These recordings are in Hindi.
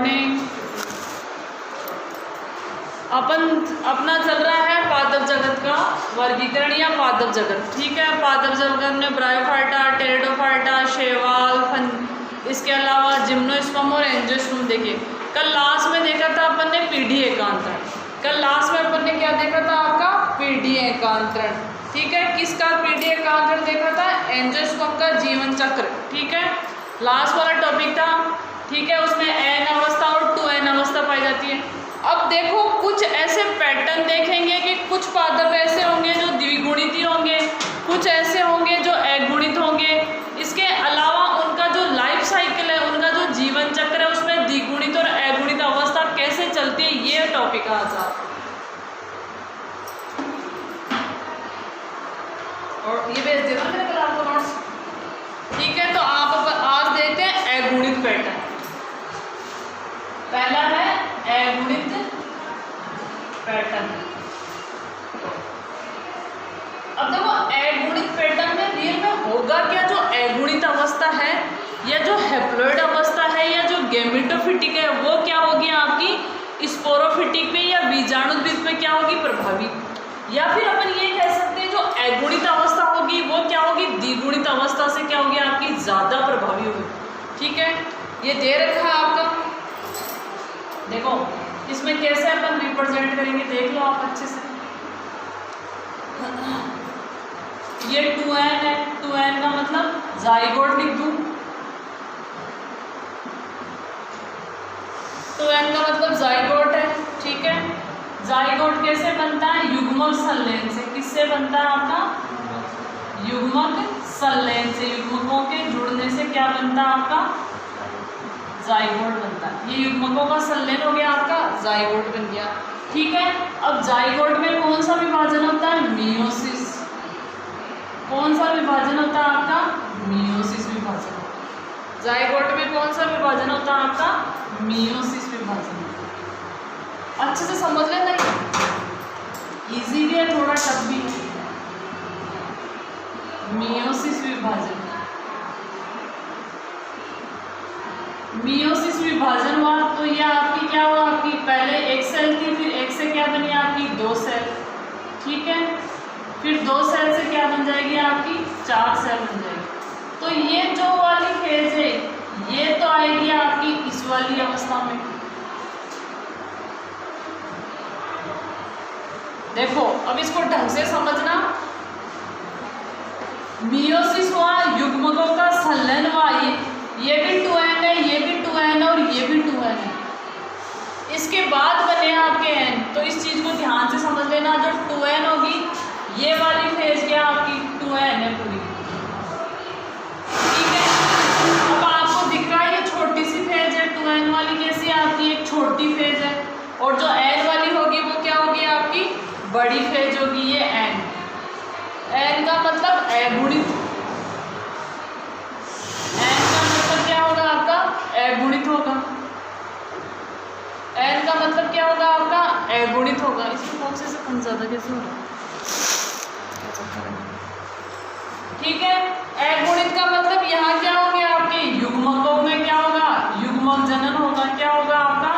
मॉर्निंग। अपना चल रहा है पादप जगत का वर्गीकरण या पादप जगत। ठीक है, पादप जगत में ब्रायोफाइटा, टेरिडोफाइटा, शैवाल, इसके अलावा जिम्नोस्पर्म और एंजियोस्पर्म। देखिए कल लास्ट में देखा था अपन ने पीढ़ी एकांतरण। कल लास्ट में अपन ने क्या देखा था आपका पीढ़ी एकांतरण। ठीक है, किसका पीढ़ी एकांतरण देखा था? एंजियोस्पर्म का जीवन चक्र। ठीक है, लास्ट वाला टॉपिक था। ठीक है, उसमें एन अवस्था और 2n अवस्था पाई जाती है। अब देखो कुछ ऐसे पैटर्न देखेंगे कि कुछ पादप ऐसे होंगे जो द्विगुणित होंगे, कुछ ऐसे होंगे जो एकगुणित होंगे। इसके अलावा उनका जो लाइफ साइकिल है, उनका जो जीवन चक्र है, उसमें द्विगुणित और एकगुणित अवस्था कैसे चलती है, ये टॉपिक आज और ये भेज देना मेरे कल आपको नोट्स। ठीक है, तो आप आज देखते हैं अगुणित पैटर्न। पहला है अगुणित पैटर्न। अब देखो अगुणित पैटर्न में रियल में होगा क्या? जो अगुणित अवस्था है या जो हैप्लॉइड अवस्था है या जो गैमेटोफिटिक है, वो क्या होगी आपकी स्पोरोफिटिक पे या बीजाणुद्वीप पे क्या होगी? प्रभावी। या फिर अपन ये कह सकते हैं जो अगुणित अवस्था होगी वो क्या होगी? द्विगुणित अवस्था से क्या होगी आपकी? ज्यादा प्रभावी होगी। ठीक है, ये दे रखा है आपका। देखो इसमें कैसे अपन रिप्रेजेंट करेंगे, देख लो आप अच्छे से। ये 2n है, 2n का मतलब जाइगोट लिख दूं। 2n का मतलब जाइगोट है। ठीक है, जाइगोट कैसे बनता है? युग्मक संलयन से। किससे बनता है आपका? युग्मक संलयन से। युग्मकों के जुड़ने से क्या बनता है आपका? जाइगोट बनता है। ये युग्मकों का संलयन हो गया आपका, जाइगोट बन गया। ठीक है, अब जाइगोट में कौन सा विभाजन होता है? मियोसिस। कौन सा विभाजन होता है आपका? मियोसिस विभाजन। जाइगोट में कौन सा विभाजन होता है आपका? मियोसिस विभाजन। अच्छे से समझ लेना, इजी भी है थोड़ा टफ भी है। मियोसिस विभाजन। मियोसिस विभाजन हुआ तो ये आपकी क्या हुआ? आपकी पहले एक सेल थी, फिर एक से क्या बनी आपकी? 2 सेल। ठीक है, फिर 2 सेल से क्या बन जाएगी आपकी? 4 सेल बन जाएगी। तो ये जो वाली फेज है ये तो आएगी आपकी इस वाली अवस्था में। देखो अब इसको ढंग से समझना। मियोसिस हुआ, युग्मकों का संलयन हुआ। ये भी 2n है, ये भी 2n और ये भी 2n है। इसके बाद बने आपके n। तो इस चीज को ध्यान से समझ लेना। जो 2n होगी ये वाली फेज क्या आपकी? 2n है पूरी। ठीक है, अब आपको दिख रहा है ये छोटी सी फेज है 2n वाली। कैसी आपकी? एक छोटी फेज है। और जो n वाली होगी वो क्या होगी आपकी? बड़ी फेज होगी। ये n। n का मतलब अगुणित। n का मतलब क्या होगा आपका? अगुणित होगा। n का मतलब क्या होगा आपका? अगुणित होगा। इसको बॉक्स से कम ज्यादा कैसे हो रहा? ठीक है, अगुणित का मतलब यहाँ क्या होंगे आपके? युग्मकों में क्या होगा? युग्मक जनन होगा। क्या होगा आपका?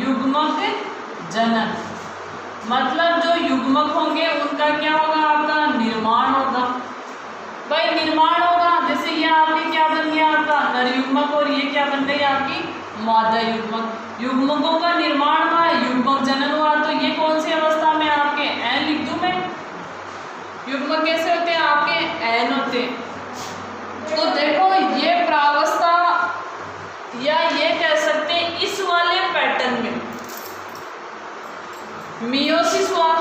युग्मक जनन। मतलब जो युग्मक होंगे उनका क्या होगा आपका? निर्माण होगा। भाई निर्माण होगा। जैसे ये आपके क्या बन गया आपका? नर युग्मक और ये क्या बन गई आपकी? मादा युग्मक। युग्मकों का निर्माण हुआ, युग्मक जनन हुआ। तो ये कौन सी अवस्था में आपके? n लिख दूं मैं। युग्मक कैसे होते हैं आपके? n होते हैं। तो देखो ये प्रावस्था या ये कह सकते हैं इस वाले पैटर्न में मियोसिस हुआ।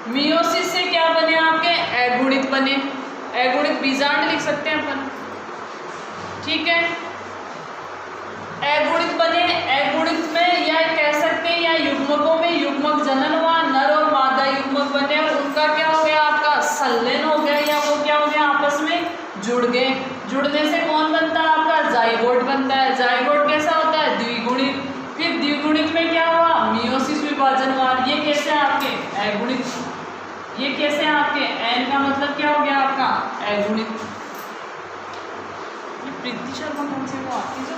मियोसिस से क्या बने आपके? अगुणित बने। अगुणित बीजांड लिख सकते हैं अपन। ठीक है, अगुणित बने। अगुणित में या कह सकते हैं या युग्मकों में युग्मक जनन हुआ, नर और मादा युग्मक बने और उनका क्या हो गया आपका? संलयन हो गया या वो क्या हो गया? आपस में जुड़ गए। जुड़ने से कौन बनता है आपका? जाइगोट बनता है। जाइगोट कैसा होता है? द्विगुणित। फिर द्विगुणित में क्या हुआ? मियोसिस विभाजन हुआ। ये कैसे आपके? अगुणित। ये कैसे आपके? n का मतलब क्या हो गया आपका? अगुणित। ये प्रीति शर्मा कौन से वो आती जो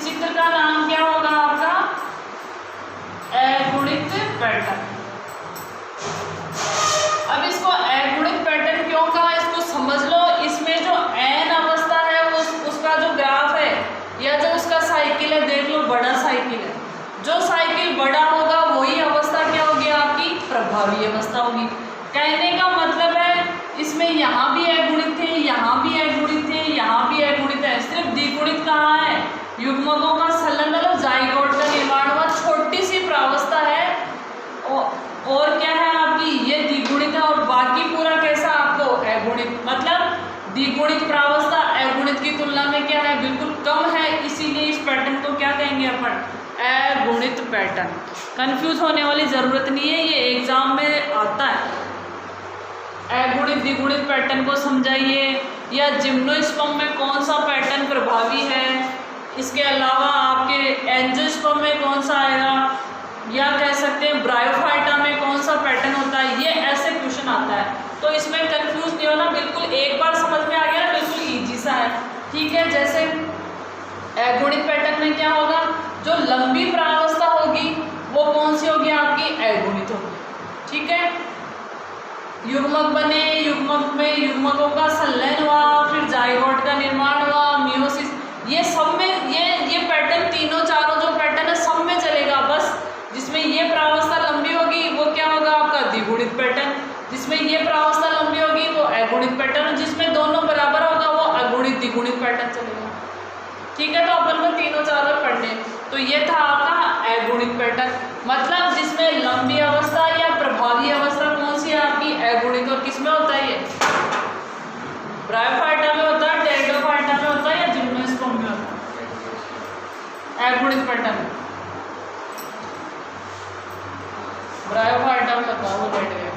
चित्र का नाम क्या होगा आपका? अगुणित पैटर्न। अब इसको अगुणित पैटर्न क्यों कहा, इसको समझ लो। इसमें जो n अवस्था है उसका जो ग्राफ है या जो उसका साइकिल है, देख लो बड़ा साइकिल है, जो साइकिल बड़ा होगा वही अवस्था क्या होगी आपकी? प्रभावी अवस्था होगी। कहने का मतलब है इसमें यहाँ भी अगुणित थे, यहाँ भी अगुणित थे, यहाँ भी अगुणित है, सिर्फ द्विगुणित कहाँ है? युग्मकों का संलयन मतलब जाइगोट का निर्माण हुआ, छोटी सी प्रावस्था है और क्या है आपकी? ये द्विगुणित है और बाकी पूरा कैसा आपको? अगुणित। मतलब द्विगुणित प्रावस्था अगुणित की तुलना में क्या है? बिल्कुल कम है, इसीलिए इस पैटर्न को क्या कहेंगे अपन? अगुणित पैटर्न। कंफ्यूज होने वाली जरूरत नहीं है, ये एग्जाम में आता है। अगुणित द्विगुणित पैटर्न को समझाइए, या जिम्नोस्पर्म में कौन सा पैटर्न प्रभावी है, इसके अलावा आपके एंजियोस्पर्म में कौन सा आएगा, या कह सकते हैं ब्रायोफाइटा में कौन सा पैटर्न होता है, ये ऐसे क्वेश्चन आता है। तो इसमें कंफ्यूज नहीं होना, बिल्कुल एक बार समझ में आ गया ना, बिल्कुल ईजी सा है। ठीक है, जैसे अगुणित पैटर्न में क्या होगा? जो लंबी प्रावस्था होगी वो कौन सी होगी आपकी? अगुणित होगी। ठीक है, युग्मक बने, युग्मक में युग्मकों का संलयन हुआ, फिर जाइगोट का निर्माण हुआ, मियोसिस, ये सब में ये पैटर्न तीनों चारों जो पैटर्न है सब में चलेगा। बस जिसमें ये प्रावस्था लंबी होगी वो क्या होगा आपका? द्विगुणित पैटर्न। जिसमें ये प्रावस्था लंबी होगी वो अगुणित पैटर्न, जिसमें दोनों बराबर होगा वो अगुणित द्विगुणित पैटर्न चलेगा। ठीक है, तो अपन को तीनों चारों पढ़ने। तो ये था आपका अगुणित पैटर्न, मतलब जिसमें लंबी अवस्था या प्रभावी अवस्था कौन सी है आपकी? अगुणित। और किसमें होता है ये? ब्रायोफाइटा में होता है, टेरिडोफाइटा में होता है, या जिम्नोस्पर्म में होता है? अगुणित पैटर्न ब्रायोफाइटा में होता है। वो बैठ गया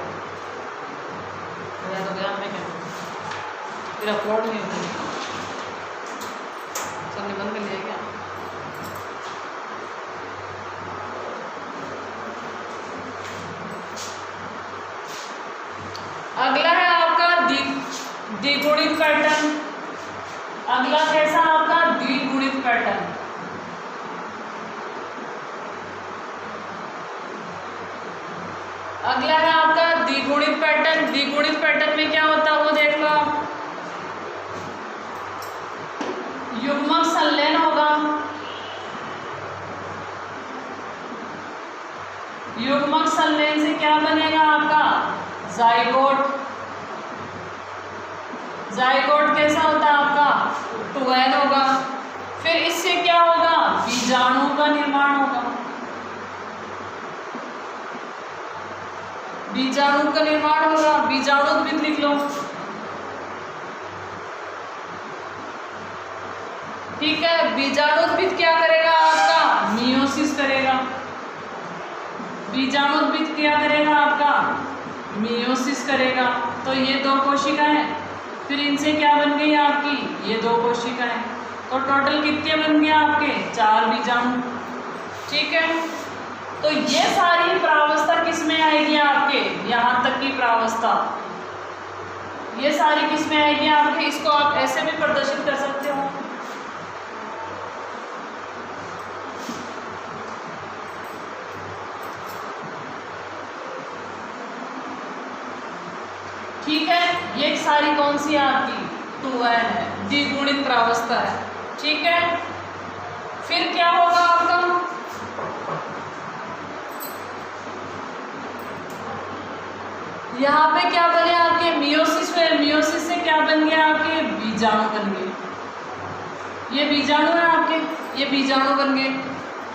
तो गया मैं क्या फिर अपलोड नहीं होता, सबने बंद कर लिया क्या? अगला है आपका द्विगुणित पैटर्न। अगला कैसा आपका? द्विगुणित पैटर्न। अगला है आपका द्विगुणित पैटर्न। द्विगुणित पैटर्न में क्या होता है वो देख लो आप। युग्मक संलयन होगा, युग्मक संलयन से क्या बनेगा आपका? जाइगोट। जाइगोट कैसा होता है आपका? 2n होगा। फिर इससे क्या होगा? बीजाणु का निर्माण होगा। बीजाणु का निर्माण होगा, बीजाणुद्भिद लिख लो। ठीक है, बीजाणुद्भिद क्या करेगा आपका? मियोसिस करेगा। बीजाणुद्भिद क्या करेगा आपका? मियोसिस करेगा। तो ये दो कोशिकाएं, फिर इनसे क्या बन गई आपकी? ये दो कोशिकाएं। तो टोटल कितने बन गए आपके? 4 बीजाणु। ठीक है, तो ये सारी प्रावस्था किस में आएगी आपके? यहाँ तक की प्रावस्था ये सारी किस में आएगी आपके? इसको आप ऐसे भी प्रदर्शित कर सकते हो। ठीक है, ये सारी कौन सी है आपकी? 2n है, द्विगुणित प्रावस्था है। ठीक है, फिर क्या होगा आपका? यहाँ पे क्या बने आपके? मियोसिस में, मियोसिस से क्या बन गया आपके? बीजाणु बन गए। ये बीजाणु है आपके, ये बीजाणु बन गए।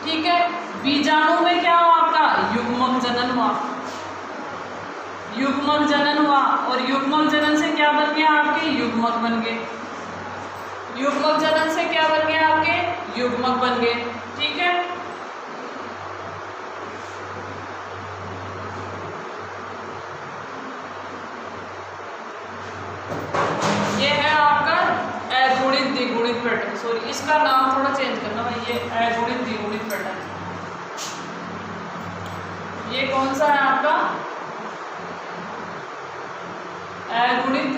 ठीक है, बीजाणु में क्या हुआ आपका? युग्मक जनन हुआ। युग्मक जनन हुआ और युग्मक जनन से क्या बन गया आपके? युग्मक बन गए। युग्मक जनन से क्या बन गया आपके? युग्मक बन गए। ठीक है, ये है आपका अगुणित द्विगुणित पैटर्न। सॉरी, इसका नाम थोड़ा चेंज करना भाई, ये अगुणित द्विगुणित पैटर्न। ये कौन सा है आपका? अगुणित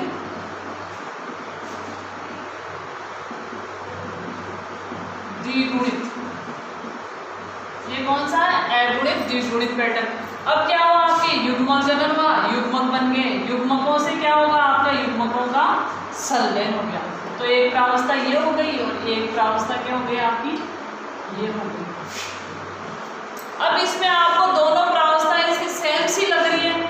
द्विगुणित। कौन सा है? अगुणित द्विगुणित पैटर्न। अब क्या हुआ आपके युग्मक जनन हुआ, युग्मक बन गए, युग्मकों से क्या होगा आपका? युग्मकों का संलयन हो गया। तो एक प्रावस्था ये हो गई और एक प्रावस्था क्या हो गई आपकी? ये हो गई। अब इसमें आपको दोनों प्रावस्थाएं इसकी सेम सी लग रही है,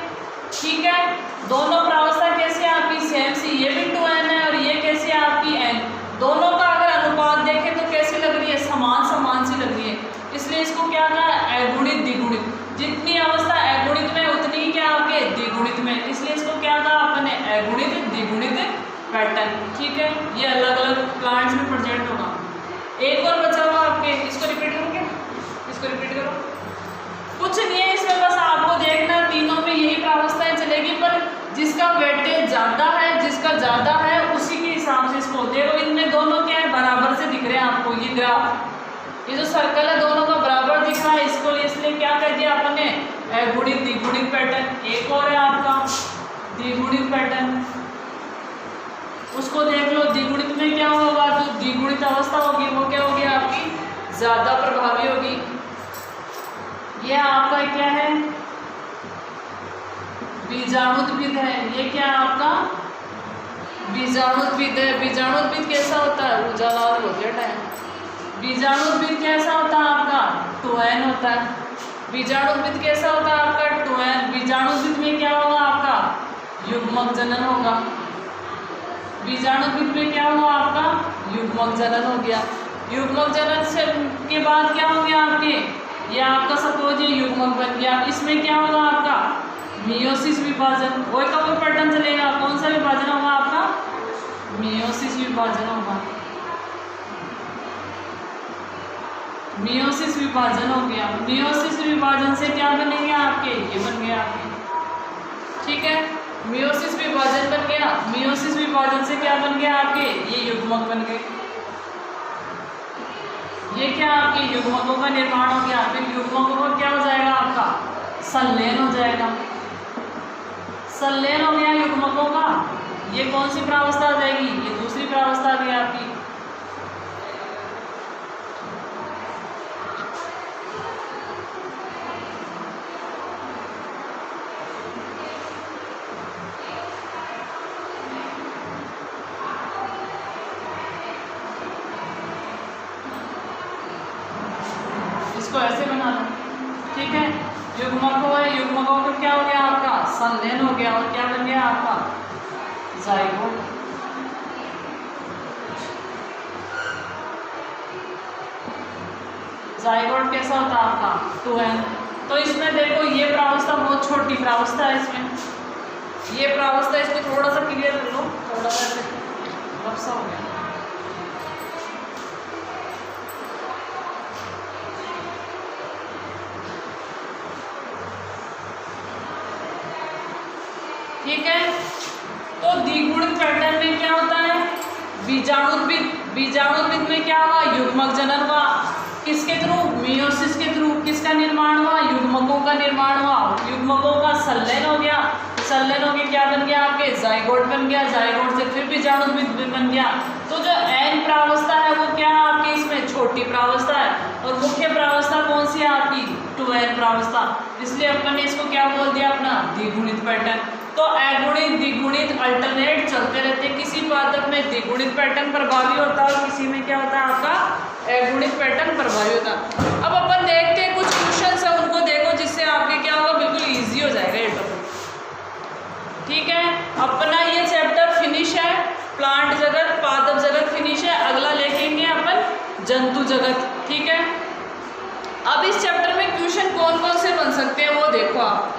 ठीक है। दोनों प्रावस्था कैसी है आपकी? सेम सी। ये भी 2n है और ये कैसी है आपकी? n। दोनों का अगर अनुपात देखें तो कैसी लग रही है? समान समान सी लग रही है। इसलिए इसको क्या कहा? अगुणित द्विगुणित। जितनी अवस्था अगुणित में उतनी ही क्या आपके? द्विगुणित में। इसलिए इसको क्या कहा आपने? अगुणित द्विगुणित पैटर्न, ठीक है। ये अलग अलग प्लांट्स में प्रेजेंट होगा। एक और बचा हुआ आपके, इसको रिपीट करोगे? इसको रिपीट करो। कुछ नहीं है इसमें, बस आपको देखना तीनों में यही प्रावस्थाएं चलेगी, पर जिसका वेटेज ज़्यादा है, जिसका ज़्यादा है उसी के हिसाब से इसको देखो। इनमें दोनों क्या है? बराबर से दिख रहे हैं आपको। ये ग्राफ, ये जो सर्कल है दोनों का बराबर दिख रहा है इसको, इसलिए क्या कर दिया आपने? अगुणित द्विगुणित पैटर्न। एक और है आपका द्विगुणित पैटर्न, उसको देख लो। द्विगुणित में क्या होगा? जो द्विगुणित अवस्था होगी वो क्या होगी आपकी? ज़्यादा प्रभावी होगी। ये आपका क्या है? बीजाणुद्भिद है। ये क्या है आपका? बीजाणुद्भिद है। बीजाणुद्भिद कैसा होता है? उजाला और हो गया टाइम। बीजाणुद्भिद कैसा होता है आपका? 2n होता है। बीजाणुद्भिद कैसा होता है आपका? 2n। बीजाणुद्भिद में क्या होगा आपका? युग्मक जनन होगा। बीजाणुद्भिद में क्या हुआ आपका? युग्मक जनन हो गया। युग्मक जनन से के बाद क्या हो गया आपके? ये आपका सपोज ये युग्मक बन गया। इसमें क्या होगा आपका? मियोसिस विभाजन। वही का कोई पैटर्न चलेगा। कौन सा विभाजन होगा आपका? मियोसिस विभाजन होगा। मियोसिस विभाजन हो गया। मियोसिस विभाजन से क्या बनेंगे आपके? ये बन गया आपके, ठीक है। मियोसिस विभाजन बन गया। मियोसिस विभाजन से क्या बन गया आपके? ये युग्मक बन गए। ये क्या आपके? युग्मकों का निर्माण हो गया। फिर युग्मकों का क्या हो जाएगा आपका? संलयन हो जाएगा। संलयन हो गया युग्मकों का। ये कौन सी प्रावस्था आ जाएगी? ये दूसरी प्रावस्था आ गई आपकी। इसको ऐसे बना लो, ठीक है। युग्मकों है, युग्मकों का क्या हो गया आपका? संलयन हो गया। और क्या बन गया आपका? जाइगोट। जाइगोट कैसा होता है आपका? 2n। तो इसमें देखो ये प्रावस्था बहुत छोटी प्रावस्था है। इसमें ये प्रावस्था, इसको थोड़ा सा क्लियर कर लो, थोड़ा सा ऐसे रफ सा हो गया। ठीक है। तो द्विगुणित पैटर्न में क्या होता है? बीजाणुद्भिद। बीजाणुद्भिद में क्या हुआ? युग्मक जनन हुआ। किसके थ्रू? मियोसिस के थ्रू। किसका निर्माण हुआ? युग्मकों का निर्माण हुआ। युग्मकों का संलयन हो गया। संलयन हो गया, क्या बन गया आपके? जाइगोट बन गया। जाइगोट से फिर बीजाणुद्भिद बन गया। तो जो n प्रावस्था है वो क्या है आपकी? इसमें छोटी प्रावस्था है। और मुख्य प्रावस्था कौन सी है आपकी? 2n प्रावस्था। इसलिए अपन ने इसको क्या बोल दिया अपना? द्विगुणित पैटर्न। तो अगुणित द्विगुणित अल्टरनेट चलते रहते। किसी पादप में द्विगुणित पैटर्न प्रभावी होता है और किसी में क्या होता है आपका? अगुणित पैटर्न प्रभावी होता है। अब अपन देखते हैं कुछ क्वेश्चंस है, उनको देखो, जिससे आपके क्या होगा? बिल्कुल इजी हो जाएगा ये टॉपिक, ठीक है। अपना ये चैप्टर फिनिश है। प्लांट जगत, पादप जगत फिनिश है। अगला लेखेंगे अपन जंतु जगत, ठीक है। अब इस चैप्टर में क्वेश्चन कौन कौन से बन सकते हैं वो देखो आप।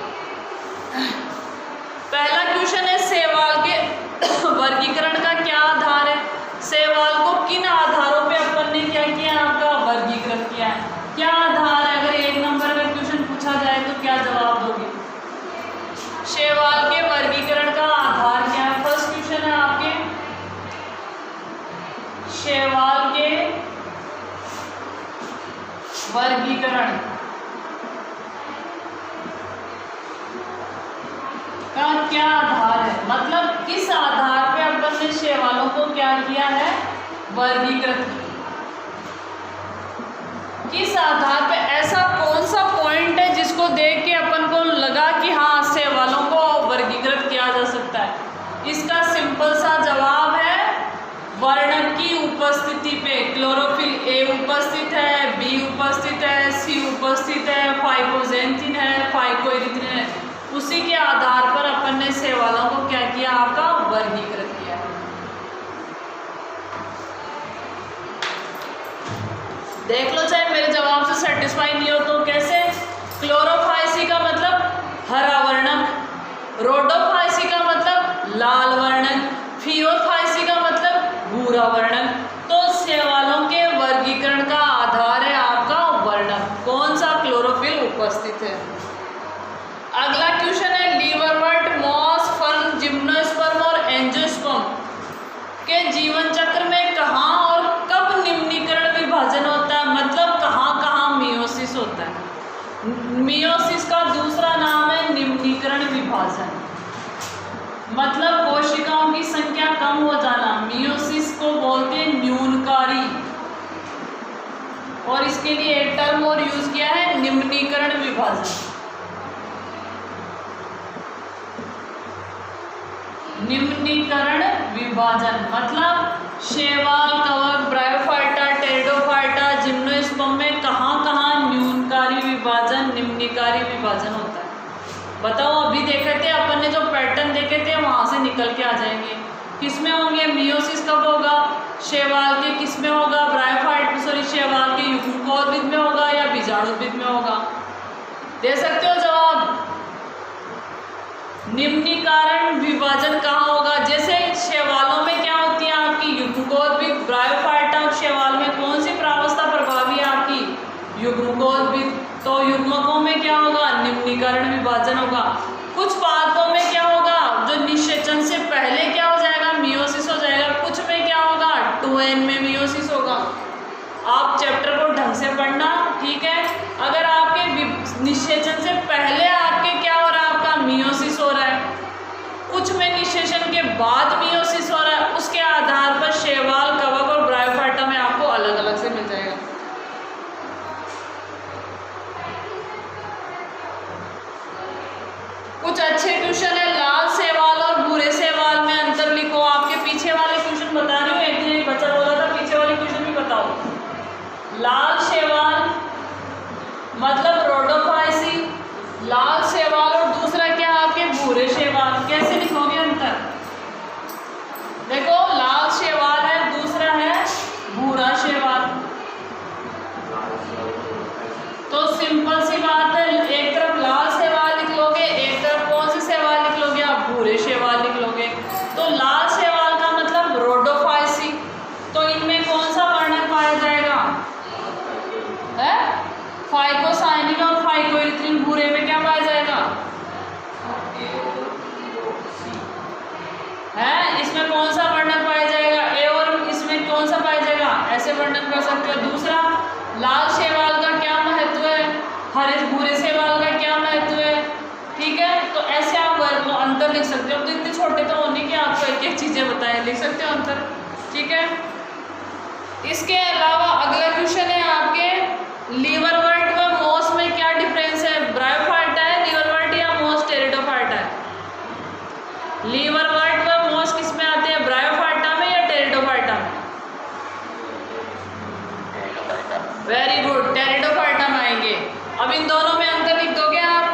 पहला क्वेश्चन है शैवाल के वर्गीकरण का क्या आधार है? शैवाल को किन आधारों पे अपन ने क्या किया? आपका वर्गीकृत किया है। क्या आधार है? अगर 1 नंबर का क्वेश्चन पूछा जाए तो क्या जवाब दोगे? शैवाल के वर्गीकरण का आधार क्या है? फर्स्ट क्वेश्चन है आपके शैवाल के वर्गीकरण का क्या आधार है? मतलब किस आधार पे अपन ने शैवालों को क्या किया है? वर्गीकृत किया। किस आधार पे? ऐसा कौन उपस्थित है, सी उपस्थित है, फाइकोजेंथिन है, फाइकोएरिथ्रिन है। उसी के आधार पर अपन ने शैवालों को क्या किया, आपका वर्गीकृत किया। देख लो, चाहे मेरे जवाब से सेटिस्फाई नहीं हो तो कैसे। क्लोरोफाइसी का मतलब हरा वर्णक, रोडोफाइसी का मतलब लाल वर्णक, फियोफाइसी का मतलब भूरा वर्णक। तो शैवालों के वर्गीकरण का आधार है आपका वर्णक, कौन सा, क्लोरोफिल उपस्थित है। अगला क्वेश्चन है लीवरवर्ट, मॉस, फर्न, जिम्नोस्पर्म और एंजियोस्पर्म के जीवन चक्र में कहाँ और कब निम्नीकरण विभाजन होता है, मतलब कहाँ कहाँ मियोसिस होता है। मियोसिस का दूसरा नाम है निम्नीकरण विभाजन, मतलब कोशिकाओं की संख्या कम हो जाना। मियोसिस को बोलते हैं न्यूनकारी, और इसके लिए एक टर्म और यूज किया है, निम्नीकरण विभाजन। निम्नीकरण विभाजन मतलब शैवाल, कवक, ब्रायोफाइटा, टेरिडोफाइटा, जिम्नोस्पर्म में कहाँ कहाँ न्यूनकारी विभाजन, निम्नीकारी विभाजन होता है। बताओ, अभी देखे थे अपन ने जो पैटर्न देखे थे वहां से निकल के आ जाएंगे। किसमें होंगे, मियोसिस कब होगा, शैवाल के किसमें होगा, शैवाल के युग्मकोद्भिद में होगा या बीजाणुद्भिद में होगा। दे सकते हो जवाब। निम्नीकरण विभाजन कहाँ होगा, जैसे शैवालों में क्या होती है आपकी युग्मकोद्भिद, ब्रायोफाइटा और शैवाल में कौन सी प्रावस्था प्रभावी है आपकी, युग्मकोद्भिद। तो युग्मकों में क्या होगा, निम्नीकरण विभाजन होगा। कुछ पादपों में क्या होगा, जो निषेचन से पहले क्या हो जाएगा, मियोसिस हो जाएगा। कुछ में क्या होगा, 2n में मियोसिस होगा। आप चैप्टर को ढंग से पढ़ना, ठीक है। अगर आपके निषेचन से पहले आपके क्या हो रहा है, आपका मियोसिस हो रहा है, कुछ में निषेचन के बाद मियोसिस हो रहा है, उसके आधार पर शैवाल, कवक और ब्रायोफाइटा में आपको अलग अलग से मिल जाएगा। कुछ अच्छे क्वेश्चन है, लाल शैवाल और भूरे शैवाल में अंतर लिखो। आपके पीछे वाले क्वेश्चन बता रही हूँ, एक दिन बच्चा बोला था पीछे वाले क्वेश्चन भी बताओ। लाल शैवाल मतलब रोडोफाइसी, लाल शैवाल, और दूसरा क्या आपके भूरे शैवाल। कैसे लिखोगे अंतर, देखो लाल शैवाल है, दूसरा है भूरा शैवाल। तो सिंपल सी बात है, एक तरफ लाल शैवाल लिख लोगे, एक तरफ कौन से शैवाल लिख लोगे आप, भूरे शैवाल लिख लोगे। तो लाल शैवाल का मतलब रोडोफाइसी, तो इनमें कौन सा वर्णक पाया जाएगा, है फाइकोसाइनिन और फाइकोएरिथ्रिन। भूरे में क्या पाया जाएगा, है इसमें कौन सा वर्णक पाया जाएगा, ए, और इसमें कौन सा पाया जाएगा, ऐसे वर्णन कर सकते हो। दूसरा, लाल शैवाल का क्या महत्व है, हरे भूरे शैवाल का क्या महत्व है, ठीक है। तो ऐसे आप अंतर लिख सकते हो। तो इतने छोटे तो होने की आपको एक एक चीजें बताएं, लिख सकते हो अंतर, ठीक है। इसके अलावा अगला क्वेश्चन है आपके लीवरवर्ट व मॉस में क्या डिफरेंस है। ब्रायोफाइटा है लीवरवर्ट या मॉस टेरिडोफाइटा है। लीवरवर्ट व मॉस किस में आते हैं, ब्रायोफाइटा में या टेरिडोफाइटा में। वेरी गुड, टेरिडोफाइटा में आएंगे। अब इन दोनों में अंतर लिख दोगे आप।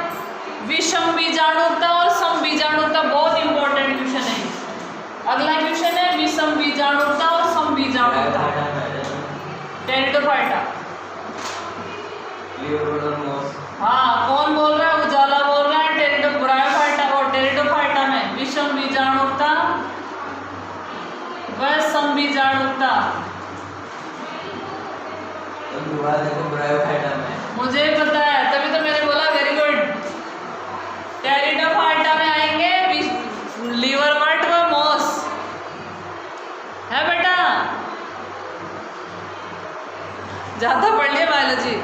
विषम बीजाणुता और सम बीजाणुता, बहुत इंपॉर्टेंट क्वेश्चन है। अगला क्वेश्चन है विषम बीजाणुता और सम बीजाणुता। टेरिडोफाइटा, हाँ कौन बोल रहा है, उजाला बोल रहा है। ब्रायोफाइटा और टेरिडोफाइटा में विषम बीजाणुता व सम बीजाणुता। मुझे पता है, तभी तो मैंने बोला वेरी गुड। टेरिडोफाइटा में आएंगे लीवरवर्ट व मॉस, है बेटा, ज्यादा पढ़ लिया बायोलॉजी,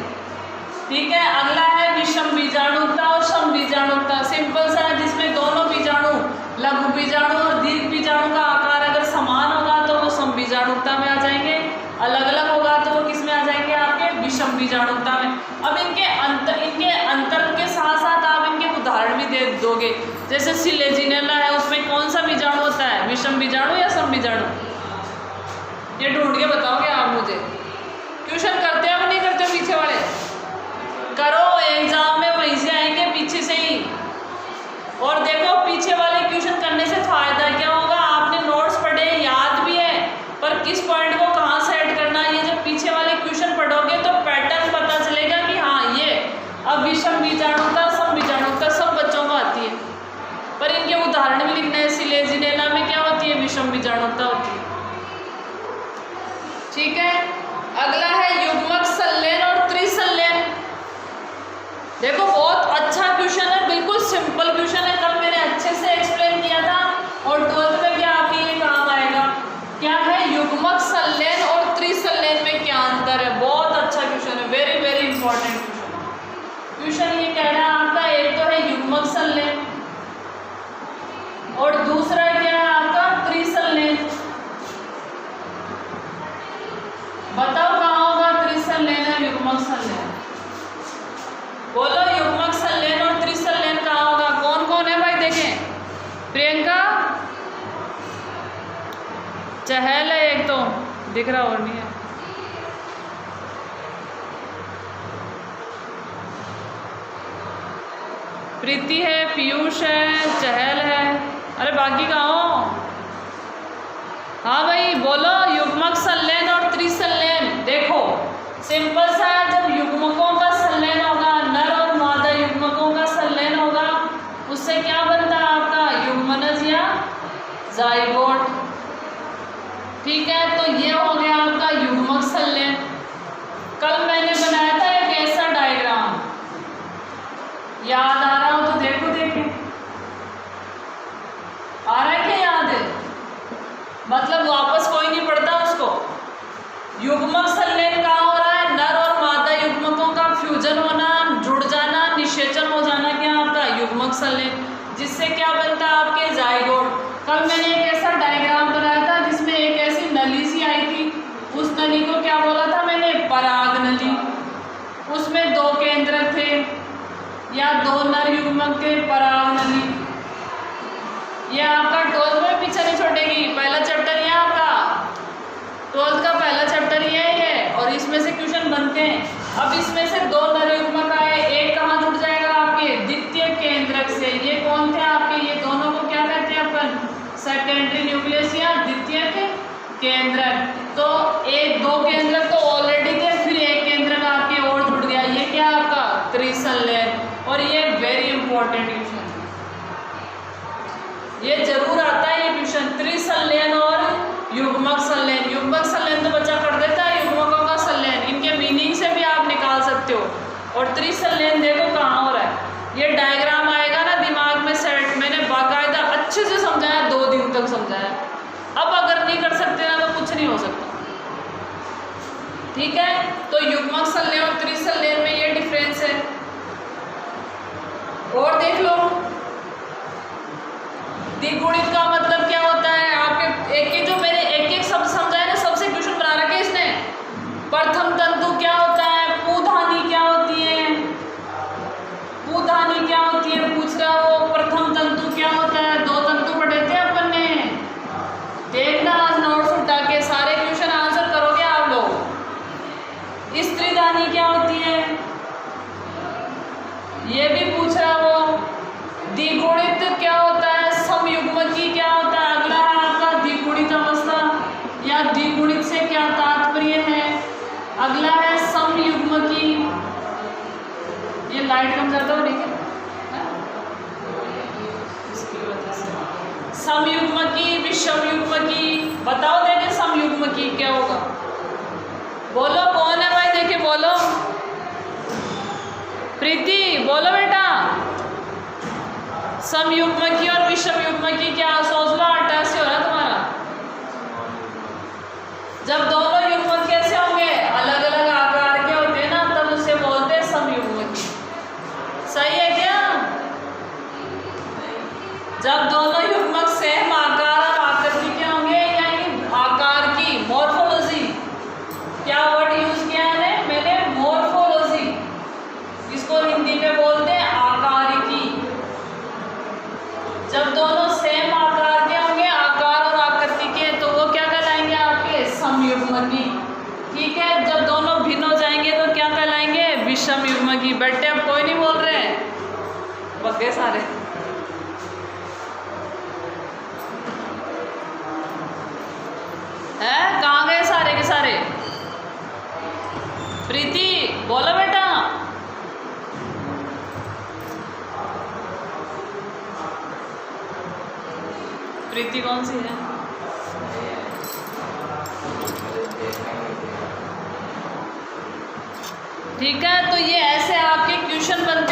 ठीक है। अगला है विषम बीजाणुता और सम बीजाणुता। सिंपल सा है, जिसमें दोनों बीजाणु, लघु बीजाणु और दीर्घ बीजाणु का आकार अगर समान होगा तो वो सम बीजाणुता में आ जाएंगे, अलग अलग होगा तो वो किस में आ जाएंगे, आपके विषम बीजाणुता में। अब इनके अंतर के साथ साथ आप इनके उदाहरण भी दे दोगे। जैसे सिलेजिनेला है, उसमें कौन सा बीजाणु होता है, विषम बीजाणु या सम बीजाणु, ये ढूंढ के बताओगे आप मुझे। क्वेश्चन करते हो नहीं करते हो पीछे वाले। देखो बहुत अच्छा क्वेश्चन है, बिल्कुल सिंपल क्वेश्चन है, कल मैंने अच्छे से एक्सप्लेन किया था और 12th में भी आपके ये काम आएगा। क्या है युग्मक संलयन और त्रिसंलयन में क्या अंतर है? बहुत अच्छा क्वेश्चन है, वेरी वेरी इंपॉर्टेंट क्वेश्चन। ये कह रहा है आपका, एक तो है युग्मक संलयन और दूसरा क्या है आपका त्रिसंलयन। बताओ कहाँ होगा त्रिसंलयन और युग्मक संलयन? बोलो युग्मक संलयन और त्रिसंलयन कहाँ होगा? कौन कौन है भाई? देखें, प्रियंका, चहल है एक तो दिख रहा और नहीं है, प्रीति है, पीयूष है, चहल है, अरे बाकी कहाँ हो? हाँ भाई बोलो युग्मक संलयन और त्रिसंलयन। देखो सिंपल सा है, जब युग्मकों का संलयन होगा, नर और मादा युग्मकों का संलयन होगा, उससे क्या बनता है आपका? युग्मनज या जाइगोट। ठीक है, तो ये हो गया आपका युग्मक संलयन। कल मैंने बनाया था एक ऐसा डायग्राम, याद आ रहा हो तो देखो, देखें आ रहा है क्या याद है? मतलब वापस कोई नहीं पढ़ता उसको। युग्मक संलयन कहाँ हो रहा है? नर और मादा युग्मकों का फ्यूजन होना, जुड़ जाना, निषेचन हो जाना, क्या आपका युग्मक संलयन, जिससे क्या बनता है आपके जाइगोट। कल मैंने एक ऐसा डायग्राम बनाया था जिसमें एक ऐसी नली सी आई थी, उस नली को क्या बोला था मैंने? पराग नली। उसमें दो केंद्रक थे या दो नर युग्मक थे, पराग नली। ये आपका 12th में पीछे नहीं छोड़ेगी, पहला चैप्टर ये आपका 12th का पहला चैप्टर ये है और इसमें से क्वेश्चन बनते हैं। अब इसमें से दो नर युग्मक आए, एक कहाँ जुड़ जाएगा आपके? द्वितीय केंद्रक से। ये कौन थे आपके? ये दोनों को क्या कहते हैं अपन? सेकेंडरी न्यूक्लियस या द्वितीय केंद्रक। तो एक दो केंद्रक तो ऑलरेडी थे, फिर एक केंद्रक आपके और जुड़ गया, ये क्या आपका? त्रिसंलयन। और ये वेरी इंपॉर्टेंट क्वेश्चन, ये जरूर आता है ये क्वेश्चन, त्रिसंलयन और युग्मक संलयन। युग्मक संलयन तो बच्चा कर देता है, युग्मकों का संलयन इनके मीनिंग से भी आप निकाल सकते हो। और त्रिसंलयन देखो कहाँ हो रहा है, ये डायग्राम आएगा ना दिमाग में सेट। मैंने बाकायदा अच्छे से समझाया, 2 दिन तक समझाया। अब अगर नहीं कर सकते ना तो कुछ नहीं हो सकता। ठीक है, तो युग्मक संलयन और त्रिसंलयन में ये डिफरेंस है। और देख लो, द्विगुणित का मतलब क्या होता है आपके? एक जो मैंने एक शब्द समझाया ना, सबसे क्वेश्चन बना रखे इसने। प्रथम तंतु क्या होता है? पूधानी क्या होती है? पूधानी क्या होती है पूछ रहा हो। प्रथम तंतु क्या होता है? 2 तंतु पढ़े थे अपन ने, देखना आज नोट्स उठा के, सारे क्वेश्चन आंसर करोगे आप लोग। स्त्रीधानी क्या होती है? ये भी पूछ रहा हो। द्विगुणित क्या होता है? समयुग्मकी क्या होता है? अगला है आपका द्विगुणित अवस्था या द्विगुणित से क्या तात्पर्य है? अगला है समयुग्मकी। ये लाइट कम ज्यादा हो रही है इसकी वजह से। समयुग्मकी, विषमयुग्मकी, बताओ देखे समयुग्मकी क्या होगा? बोलो कौन है भाई? देखे बोलो, प्रीति बोलो बेटा। समयुग्मकी और विषमयुग्मकी क्या? सोच लो, 88 हो रहा तुम्हारा। जब दोनों युग्मक कैसे होंगे? अलग अलग आकार के होते हैं ना, तब उसे बोलते हैं समयुग्मकी। सही है क्या? जब दोनों युग्मक सेम आकार और आकृति के होंगे, यानी आकार की मॉर्फोलॉजी, क्या वर्ड यूज किया है मैंने? मॉर्फोलॉजी। इसको हिंदी में बोलते हैं आकारिकी। जब दोनों सेम आकार के होंगे, आकार और आकृति के, तो वो क्या कहलाएंगे आपके? समयुग्मकी। ठीक है, जब दोनों भिन्न हो जाएंगे तो क्या कहलाएंगे? विषमयुग्मकी। बेटे अब कोई नहीं बोल रहे हैं, बगे सारे। है कहाँ गए सारे के सारे? प्रीति बोलो बेटा। प्रीति कौन सी है? ठीक है, तो ये ऐसे आपके क्वेश्चन बनते